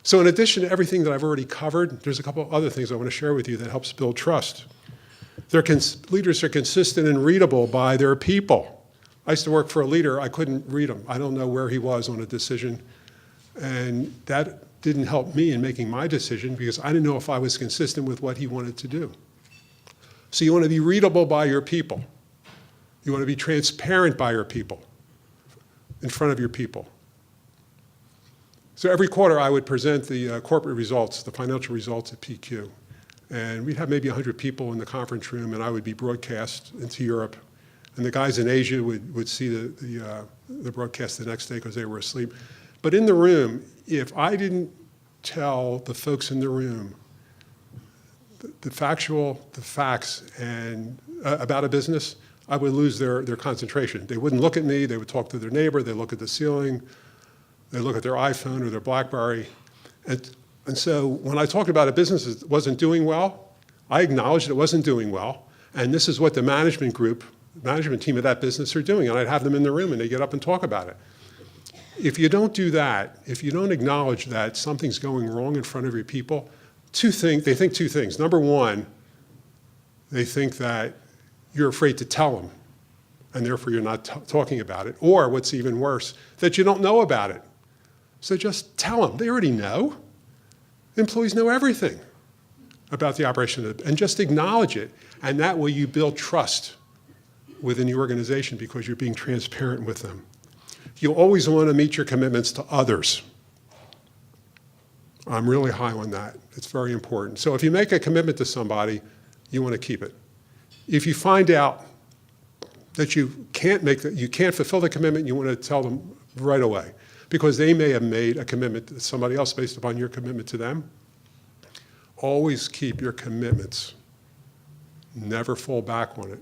So in addition to everything that I've already covered, there's a couple of other things I want to share with you that helps build trust. Leaders are consistent and readable by their people. I used to work for a leader. I couldn't read him. I don't know where he was on a decision. And that didn't help me in making my decision because I didn't know if I was consistent with what he wanted to do. So you want to be readable by your people. You want to be transparent by your people, in front of your people. So every quarter I would present the corporate results, the financial results at PQ. And we'd have maybe 100 people in the conference room, and I would be broadcast into Europe. And the guys in Asia would see the broadcast the next day because they were asleep. But in the room, if I didn't tell the folks in the room the facts and about a business, I would lose their concentration. They wouldn't look at me. They would talk to their neighbor. They'd look at the ceiling. They'd look at their iPhone or their BlackBerry. And so when I talked about a business that wasn't doing well, I acknowledged it wasn't doing well. And this is what the management team of that business are doing. And I'd have them in the room and they get up and talk about it. If you don't do that, if you don't acknowledge that something's going wrong in front of your people, they think two things. Number one, they think that you're afraid to tell them, and therefore you're not talking about it. Or what's even worse, that you don't know about it. So just tell them. They already know. Employees know everything about the operation of it, and just acknowledge it. And that way you build trust within the organization because you're being transparent with them. You always want to meet your commitments to others. I'm really high on that. It's very important. So if you make a commitment to somebody, you want to keep it. If you find out that you can't fulfill the commitment, you want to tell them right away because they may have made a commitment to somebody else based upon your commitment to them. Always keep your commitments. Never fall back on it.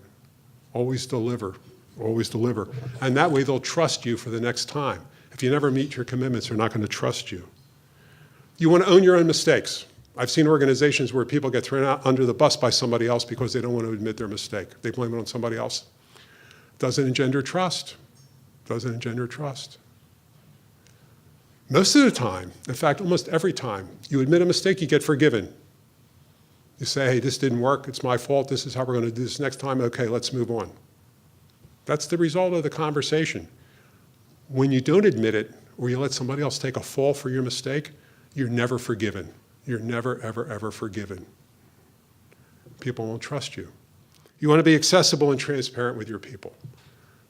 Always deliver. Always deliver. And that way they'll trust you for the next time. If you never meet your commitments, they're not going to trust you. You want to own your own mistakes. I've seen organizations where people get thrown out under the bus by somebody else because they don't want to admit their mistake. They blame it on somebody else. Doesn't engender trust. Doesn't engender trust. Most of the time, in fact, almost every time, you admit a mistake, you get forgiven. You say, hey, this didn't work. It's my fault. This is how we're going to do this next time. Okay, let's move on. That's the result of the conversation. When you don't admit it, or you let somebody else take a fall for your mistake, you're never forgiven. You're never, ever, ever forgiven. People won't trust you. You want to be accessible and transparent with your people.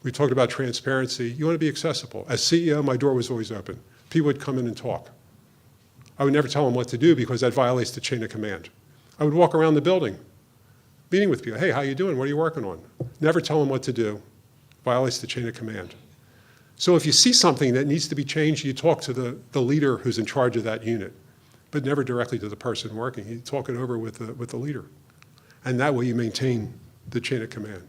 We talked about transparency. You want to be accessible. As CEO, my door was always open. People would come in and talk. I would never tell them what to do because that violates the chain of command. I would walk around the building, meeting with people. Hey, how you doing? What are you working on? Never tell them what to do. Violates the chain of command. So if you see something that needs to be changed, you talk to the leader who's in charge of that unit, but never directly to the person working. You talk it over with the leader. And that way you maintain the chain of command.